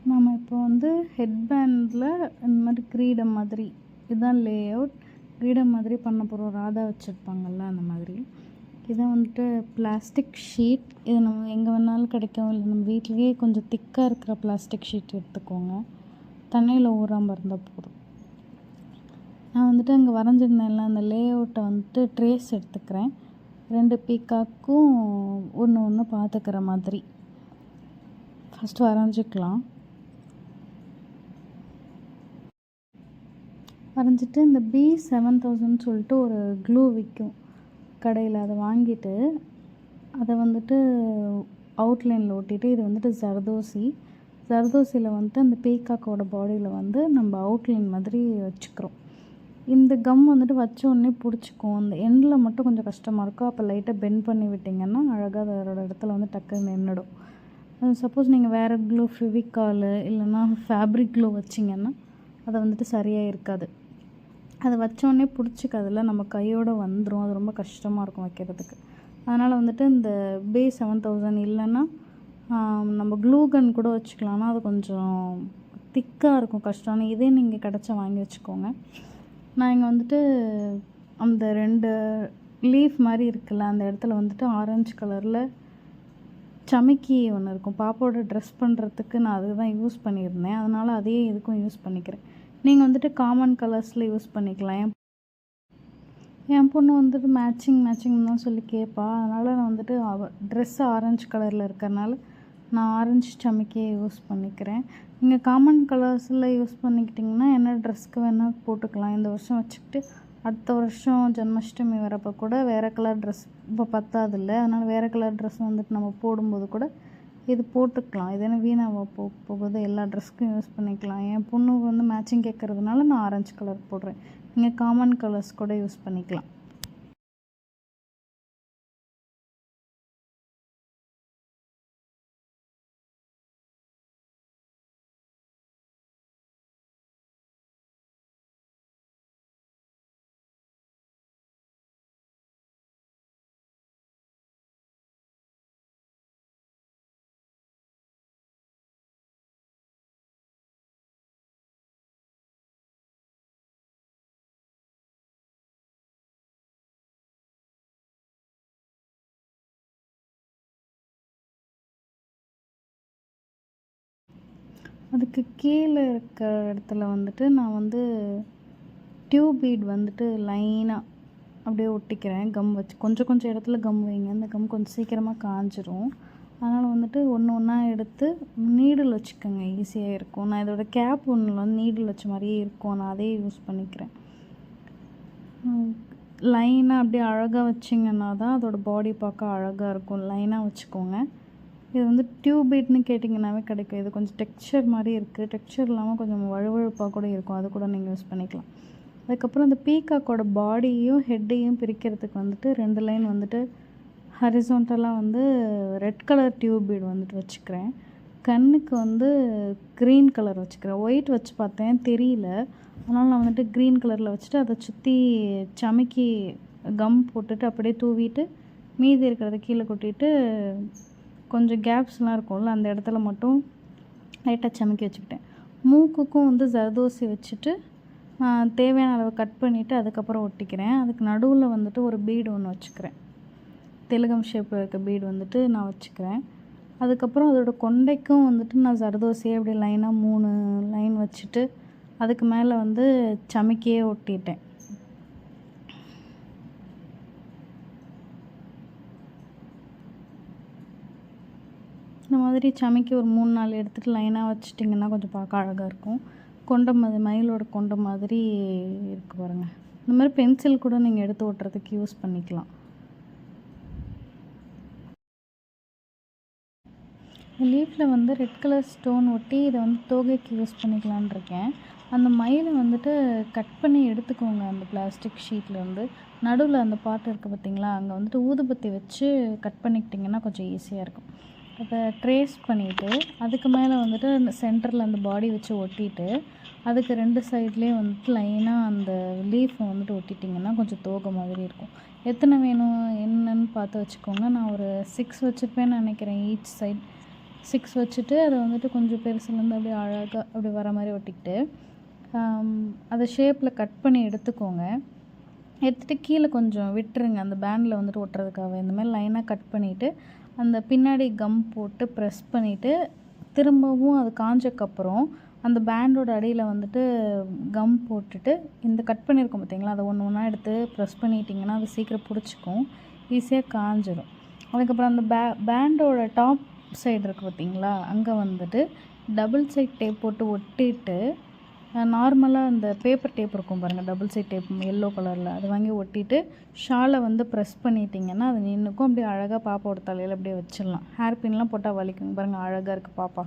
நம்ம இப்போ வந்து ஹெட்பேண்டில் இந்த மாதிரி கிரீடம் மாதிரி இதுதான் லே அவுட். கிரீடம் மாதிரி பண்ண போகிறோம். ராதா வச்சுருப்பாங்கள்ல அந்த மாதிரி. இதை வந்துட்டு பிளாஸ்டிக் ஷீட். இது நம்ம எங்கே வேணாலும் கிடைக்கும். இல்லை நம்ம வீட்லேயே கொஞ்சம் திக்காக இருக்கிற பிளாஸ்டிக் ஷீட் எடுத்துக்கோங்க. தண்ணியில் ஊறாமல் இருந்தால் போதும். நான் வந்துட்டு அங்கே வரைஞ்சிருந்தேன்ல அந்த லே அவுட்டை வந்துட்டு ட்ரேஸ் எடுத்துக்கிறேன். 2 பீக்காக்கும் ஒன்று பார்த்துக்கிற மாதிரி ஃபஸ்ட்டு வரைஞ்சிக்கலாம். வரைஞ்சிட்டு இந்த B7000 சொல்லிட்டு ஒரு க்ளூ விற்கும் கடையில். அதை வாங்கிட்டு அதை வந்துட்டு அவுட்லைனில் ஒட்டிட்டு, இது வந்துட்டு ஜர்தோசியில் வந்துட்டு அந்த பீகாக்கோட பாடியில் வந்து நம்ம அவுட்லைன் மாதிரி வச்சுக்கிறோம். இந்த கம் வந்துட்டு வச்ச உடனே பிடிச்சிக்கும். அந்த எண்டில் மட்டும் கொஞ்சம் கஷ்டமாக இருக்கும். அப்போ லைட்டாக பெண்ட் பண்ணி விட்டிங்கன்னா அழகாக அதோட இடத்துல வந்து டக்குன்னு நின்றுடும். சப்போஸ் நீங்கள் வேறு க்ளூ ஃபெவிகாலு இல்லைன்னா ஃபேப்ரிக் க்ளூ வச்சிங்கன்னா அது வந்துட்டு சரியாக இருக்காது. அதை வச்சோடனே பிடிச்சிக்காதுல, நம்ம கையோடு வந்துடும். அது ரொம்ப கஷ்டமாக இருக்கும் வைக்கிறதுக்கு. அதனால் வந்துட்டு இந்த B7000 இல்லைன்னா நம்ம க்ளூகன் கூட வச்சுக்கலாம். ஆனால் அது கொஞ்சம் திக்காக இருக்கும், கஷ்டம். ஆனால் இதே நீங்கள் கிடச்சா வாங்கி வச்சுக்கோங்க. நான் இங்கே வந்துட்டு அந்த 2 லீஃப் மாதிரி இருக்குல்ல, அந்த இடத்துல வந்துட்டு ஆரஞ்சு கலரில் சமிக்கி ஒன்று இருக்கும். பாப்பாவோட ட்ரெஸ் பண்ணுறதுக்கு நான் அதுதான் யூஸ் பண்ணியிருந்தேன். அதனால் அதையே இதுக்கும் யூஸ் பண்ணிக்கிறேன். நீங்கள் வந்துட்டு காமன் கலர்ஸில் யூஸ் பண்ணிக்கலாம். என் பொண்ணு வந்துட்டு மேட்சிங் தான் சொல்லி கேட்பா. அதனால் நான் வந்துட்டு ட்ரெஸ்ஸு ஆரஞ்சு கலரில் இருக்கிறனால நான் ஆரஞ்சு சமிக்கியை யூஸ் பண்ணிக்கிறேன். நீங்கள் காமன் கலர்ஸில் யூஸ் பண்ணிக்கிட்டிங்கன்னா என்ன ட்ரெஸ்க்கு வேணால் போட்டுக்கலாம். இந்த வருஷம் வச்சுக்கிட்டு அடுத்த வருஷம் ஜென்மாஷ்டமி வரப்போ கூட வேறு கலர் ட்ரெஸ் இப்போ பத்தாதில்ல. அதனால் வேறு கலர் ட்ரெஸ் வந்துட்டு நம்ம போடும்போது கூட இது போட்டுக்கலாம். இது என்ன வீணாக போகுது, எல்லா ட்ரெஸ்க்கும் யூஸ் பண்ணிக்கலாம். என் பொண்ணு வந்து மேட்சிங் கேட்குறதுனால நான் ஆரஞ்சு கலர் போடுறேன். நீங்கள் காமன் கலர்ஸ் கூட யூஸ் பண்ணிக்கலாம். அதுக்கு கீழே இருக்க இடத்துல வந்துட்டு நான் வந்து டியூப் பீட் வந்துட்டு லைனாக அப்படியே ஒட்டிக்கிறேன். கம் வச்சு கொஞ்சம் இடத்துல கம் வைங்க. அந்த கம் கொஞ்சம் சீக்கிரமாக காஞ்சிரும். அதனால் வந்துட்டு ஒன்றா எடுத்து நீடில் வச்சுக்கோங்க, ஈஸியாக இருக்கும். நான் இதோட கேப் ஒன்றில் வந்து நீடில் வச்ச மாதிரியே இருக்கும். நான் அதையே யூஸ் பண்ணிக்கிறேன். லைனாக அப்படியே அழகாக வச்சிங்கன்னா தான் அதோட பாடி பார்க்க அழகாக இருக்கும். லைனாக வச்சுக்கோங்க. இது வந்து டியூப் பீட்னு கேட்டிங்கன்னாவே கிடைக்கும். இது கொஞ்சம் டெக்ஸ்சர் மாதிரி இருக்குது. டெக்ஸ்சர் இல்லாமல் கொஞ்சம் வழுவழுப்பாக கூட இருக்கும். அது கூட நீங்கள் யூஸ் பண்ணிக்கலாம். அதுக்கப்புறம் அந்த பீகாக்கோட பாடியையும் ஹெட்டையும் பிரிக்கிறதுக்கு வந்துட்டு 2 லைன் வந்துட்டு ஹரிசோண்டலாக வந்து ரெட் கலர் டியூப் பீட் வந்துட்டு வச்சுக்கிறேன். கண்ணுக்கு வந்து க்ரீன் கலர் வச்சுக்கிறேன். ஒயிட் வச்சு பார்த்தேன், தெரியல. அதனால் நான் வந்துட்டு க்ரீன் கலரில் வச்சுட்டு அதை சுற்றி சமைக்கி கம் போட்டுட்டு அப்படியே தூவிட்டு மீதி இருக்கிறத கீழே கொட்டிட்டு கொஞ்சம் கேப்ஸ்லாம் இருக்கும்ல, அந்த இடத்துல மட்டும் லைட்டாக சமைக்கி வச்சுக்கிட்டேன். மூக்குக்கும் வந்து ஜர்தோசி வச்சுட்டு தேவையான அளவு கட் பண்ணிவிட்டு அதுக்கப்புறம் ஒட்டிக்கிறேன். அதுக்கு நடுவில் வந்துட்டு ஒரு பீடு ஒன்று வச்சுக்கிறேன். தெலுங்கம் ஷேப்பில் இருக்க பீடு வந்துட்டு நான் வச்சுக்கிறேன். அதுக்கப்புறம் அதோட கொண்டைக்கும் வந்துட்டு நான் ஜர்தோசியை அப்படி லைனாக 3 லைன் வச்சுட்டு அதுக்கு மேலே வந்து சமைக்கியே ஒட்டிட்டேன். இந்த மாதிரி சமைக்கி ஒரு 3-4 எடுத்துகிட்டு லைனாக வச்சுட்டிங்கன்னா கொஞ்சம் பார்க்க அழகாக இருக்கும். கொண்ட மாதிரி மயிலோட கொண்ட மாதிரி இருக்குது பாருங்கள். இந்த மாதிரி பென்சில் கூட நீங்கள் எடுத்து ஓட்டுறதுக்கு யூஸ் பண்ணிக்கலாம். லீஃபில் வந்து ரெட் கலர் ஸ்டோன் ஒட்டி இதை வந்து தோகைக்கு யூஸ் பண்ணிக்கலான் இருக்கேன். அந்த மயிலை வந்துட்டு கட் பண்ணி எடுத்துக்கோங்க. அந்த பிளாஸ்டிக் ஷீட்லேருந்து நடுவில் அந்த பார்ட் இருக்குது பார்த்தீங்களா, அங்கே வந்துட்டு ஊதுபத்தி வச்சு கட் பண்ணிக்கிட்டிங்கன்னா கொஞ்சம் ஈஸியாக இருக்கும். அதை ட்ரேஸ் பண்ணிவிட்டு அதுக்கு மேலே வந்துட்டு சென்டரில் அந்த பாடி வச்சு ஒட்டிட்டு அதுக்கு 2 சைட்லேயும் வந்துட்டு லைனாக அந்த லீஃபை வந்துட்டு ஒட்டிட்டிங்கன்னா கொஞ்சம் தோகை மாதிரி இருக்கும். எத்தனை வேணும் என்னன்னு பார்த்து வச்சுக்கோங்க. நான் ஒரு 6 வச்சுருப்பேன்னு நினைக்கிறேன் ஈச் சைட். 6 வச்சுட்டு அதை வந்துட்டு கொஞ்சம் பெருசுலேருந்து அப்படியே அழகாக அப்படி வர மாதிரி ஒட்டிக்கிட்டு அதை ஷேப்பில் கட் பண்ணி எடுத்துக்கோங்க. எடுத்துகிட்டு கீழே கொஞ்சம் விட்டுருங்க அந்த பேண்டில் வந்துட்டு ஒட்டுறதுக்காக. இந்த மாதிரி லைனாக கட் பண்ணிவிட்டு அந்த பின்னாடி கம் போட்டு ப்ரெஸ் பண்ணிவிட்டு திரும்பவும் அது காஞ்சக்கப்புறம் அந்த பேண்டோட அடியில் வந்துட்டு கம் போட்டுட்டு இந்த கட் பண்ணியிருக்கோம் பார்த்தீங்களா, அதை ஒன்று ஒன்றா எடுத்து ப்ரெஸ் பண்ணிட்டிங்கன்னா அது சீக்கிரம் பிடிச்சிக்கும், ஈஸியாக காஞ்சிடும். அதுக்கப்புறம் அந்த பேண்டோட டாப் சைடு இருக்குது பார்த்தீங்களா, அங்கே வந்துட்டு டபுள் சைட் டேப் போட்டு ஒட்டிட்டு நார்மலாக அந்த பேப்பர் டேப் இருக்கும் பாருங்கள், டபுள் சைட் டேப் எல்லோ கலரில், அது வாங்கி ஒட்டிட்டு ஷாலை வந்து ப்ரெஸ் பண்ணிட்டிங்கன்னா அது நின்றுக்கும். அப்படியே அழகாக பாப்பாவோட தலையில் அப்படியே வச்சிடலாம். ஹேர் பின்லாம் போட்டால் வலிக்குங்க பாருங்கள், அழகாக இருக்குது பாப்பா.